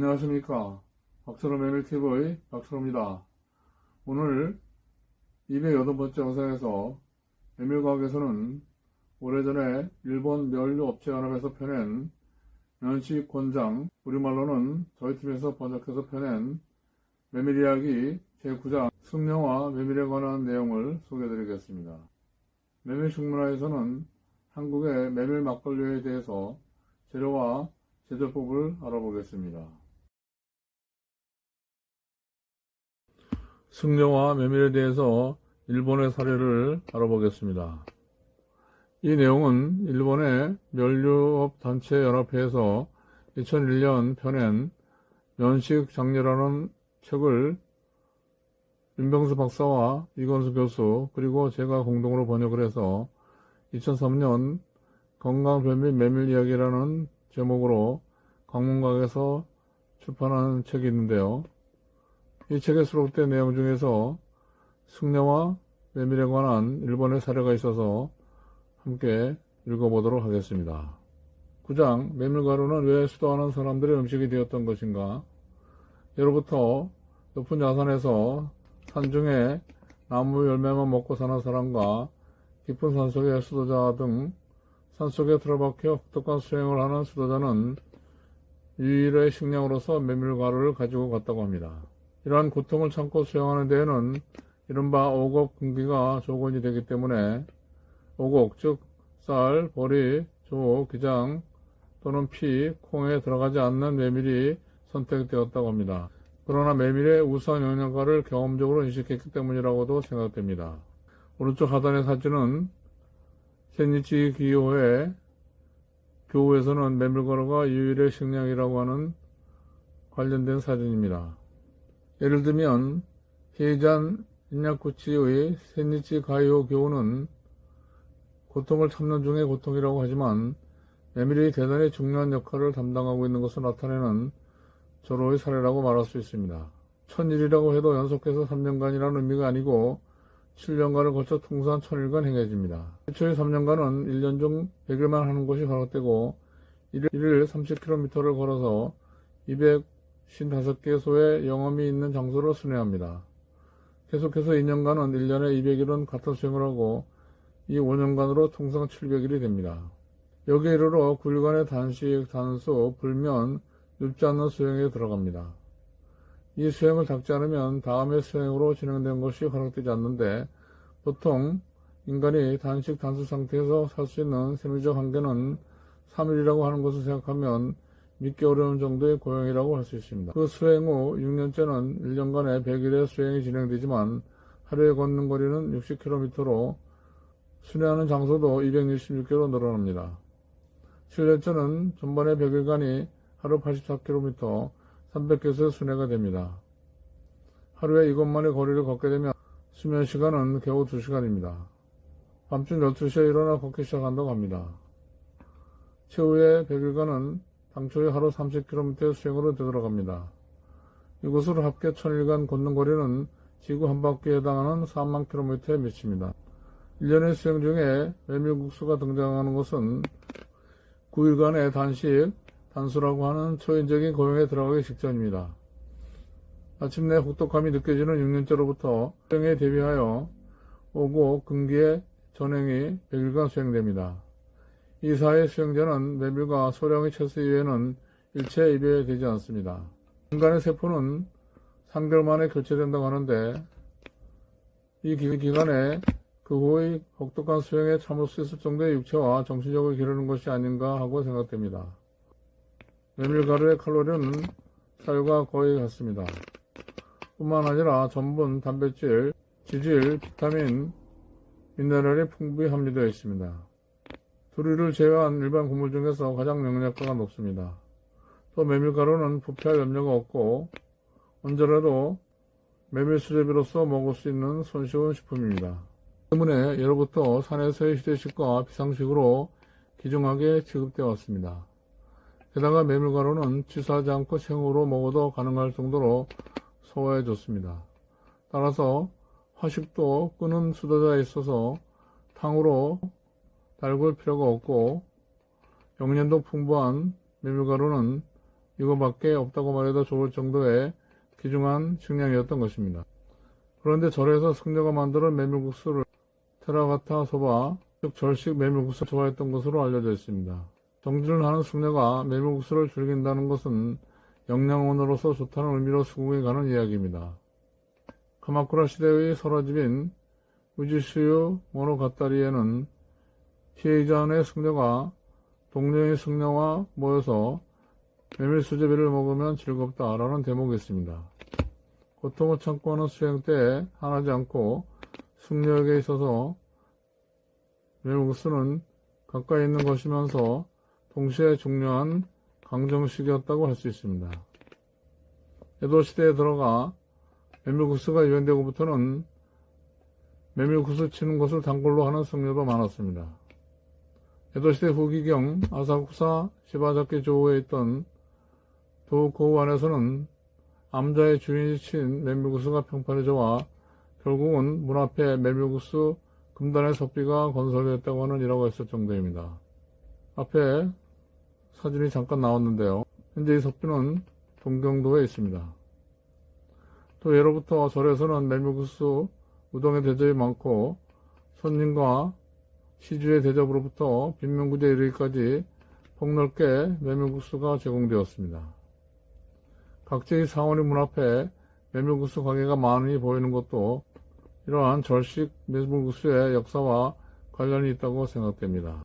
안녕하십니까. 박철호 메밀TV 박철호입니다. 오늘 208번째 영상에서 메밀과학에서는 오래전에 일본 면류업체연합에서 펴낸 면식 권장, 우리말로는 저희 팀에서 번역해서 펴낸 메밀 이야기 제9장 승려와 메밀에 관한 내용을 소개해드리겠습니다. 메밀 식문화에서는 한국의 메밀 막걸리에 대해서 재료와 제조법을 알아보겠습니다. 승려와 메밀에 대해서 일본의 사례를 알아보겠습니다. 이 내용은 일본의 면류업단체연합회에서 2001년 펴낸 면식장려라는 책을 윤병수 박사와 이건수 교수 그리고 제가 공동으로 번역을 해서 2003년 건강변비 메밀 이야기라는 제목으로 강문각에서 출판한 책이 있는데요. 이 책에 수록된 내용 중에서 승려와 메밀에 관한 일본의 사례가 있어서 함께 읽어보도록 하겠습니다. 9장 메밀가루는 왜 수도하는 사람들의 음식이 되었던 것인가? 예로부터 높은 야산에서 산중에 나무 열매만 먹고 사는 사람과 깊은 산속의 수도자 등 산속에 틀어박혀 혹독한 수행을 하는 수도자는 유일의 식량으로서 메밀가루를 가지고 갔다고 합니다. 이러한 고통을 참고 수행하는 데에는 이른바 오곡 금기가 조건이 되기 때문에 오곡, 즉 쌀, 보리, 조, 기장 또는 피, 콩에 들어가지 않는 메밀이 선택되었다고 합니다. 그러나 메밀의 우수한 영양가를 경험적으로 인식했기 때문이라고도 생각됩니다. 오른쪽 하단의 사진은 센니치 기요의 교우에서는 메밀가루가 유일의 식량이라고 하는 관련된 사진입니다. 예를 들면 헤이잔 인야쿠치의 센니치 가이오 교우는 고통을 참는 중에 고통이라고 하지만 메밀이 대단히 중요한 역할을 담당하고 있는 것을 나타내는 절호의 사례라고 말할 수 있습니다. 1000일이라고 해도 연속해서 3년간이라는 의미가 아니고 7년간을 거쳐 통산 1000일간 행해집니다. 최초의 3년간은 1년 중 100일만 하는 것이 허락되고 1일 30km를 걸어서 255개소의 영험이 있는 장소를 순회합니다. 계속해서 2년간은 1년에 200일은 같은 수행을 하고 이 5년간으로 통상 700일이 됩니다. 여기에 이르러 9일간의 단식, 단수, 불면, 눕지 않는 수행에 들어갑니다. 이 수행을 닦지 않으면 다음의 수행으로 진행된 것이 허락되지 않는데 보통 인간이 단식, 단수 상태에서 살 수 있는 생리적 한계는 3일이라고 하는 것을 생각하면 믿기 어려운 정도의 고용이라고 할 수 있습니다. 그 수행 후 6년째는 1년간에 100일의 수행이 진행되지만 하루에 걷는 거리는 60km로 순회하는 장소도 266개로 늘어납니다. 7년째는 전번의 100일간이 하루 84km, 300개소의 순회가 됩니다. 하루에 이것만의 거리를 걷게 되면 수면 시간은 겨우 2시간입니다. 밤중 12시에 일어나 걷기 시작한다고 합니다. 최후의 100일간은 당초의 하루 30km의 수행으로 되돌아갑니다. 이곳으로 합계 1000일간 걷는 거리는 지구 한 바퀴에 해당하는 4만 km에 미칩니다. 1년의 수행 중에 메밀국수가 등장하는 것은 9일간의 단식, 단수라고 하는 초인적인 고용에 들어가기 직전입니다. 마침내 혹독함이 느껴지는 6년째로부터 수행에 대비하여 오고 금기의 전행이 100일간 수행됩니다. 이 사회 수행자는 메밀과 소량의 채소 이외에는 일체 입에 되지 않습니다. 인간의 세포는 3개월 만에 교체된다고 하는데 이 기간에 그 후의 혹독한 수행에 참을 수 있을 정도의 육체와 정신력을 기르는 것이 아닌가 하고 생각됩니다. 메밀가루의 칼로리는 쌀과 거의 같습니다. 뿐만 아니라 전분, 단백질, 지질, 비타민, 미네랄이 풍부히 함유되어 있습니다. 두류를 제외한 일반 곡물 중에서 가장 영양가가 높습니다. 또 메밀가루는 부패할 염려가 없고 언제라도 메밀 수제비로서 먹을 수 있는 손쉬운 식품입니다. 때문에 예로부터 산에서의 휴대식과 비상식으로 귀중하게 취급되어 왔습니다. 게다가 메밀가루는 취사하지 않고 생으로 먹어도 가능할 정도로 소화에 좋습니다. 따라서 화식도 끄는 수도자에 있어서 탕으로 달굴 필요가 없고 영양도 풍부한 메밀가루는 이거밖에 없다고 말해도 좋을 정도의 귀중한 식량이었던 것입니다. 그런데 절에서 승려가 만드는 메밀국수를 테라가타 소바, 즉 절식 메밀국수를 좋아했던 것으로 알려져 있습니다. 정진을 하는 승려가 메밀국수를 즐긴다는 것은 영양원으로서 좋다는 의미로 수국에 가는 이야기입니다. 카마쿠라 시대의 설화집인 우지슈유 모노가타리에는 피해자의 승려가 동료의 승려와 모여서 메밀수제비를 먹으면 즐겁다라는 대목이 있습니다. 고통을 참고 하는 수행 때에 하나지 않고 승려에게 있어서 메밀국수는 가까이 있는 것이면서 동시에 중요한 강정식이었다고 할 수 있습니다. 에도 시대에 들어가 메밀국수가 유행되고부터는 메밀국수 치는 것을 단골로 하는 승려도 많았습니다. 에도시대 후기경 아사쿠사 시바자키 조우에 있던 도코우 안에서는 암자의 주인이 친 메밀국수가 평판이 좋아 결국은 문 앞에 메밀국수 금단의 섭비가 건설되었다고 하는 일화가 있을 정도입니다. 앞에 사진이 잠깐 나왔는데요. 현재 이 섭비는 동경도에 있습니다. 또 예로부터 절에서는 메밀국수, 우동의 대접이 많고 손님과 시주의 대접으로부터 빈명구제에 이르기까지 폭넓게 메밀국수가 제공되었습니다. 각지의 상원이 문 앞에 메밀국수 가게가 많이 보이는 것도 이러한 절식 메밀국수의 역사와 관련이 있다고 생각됩니다.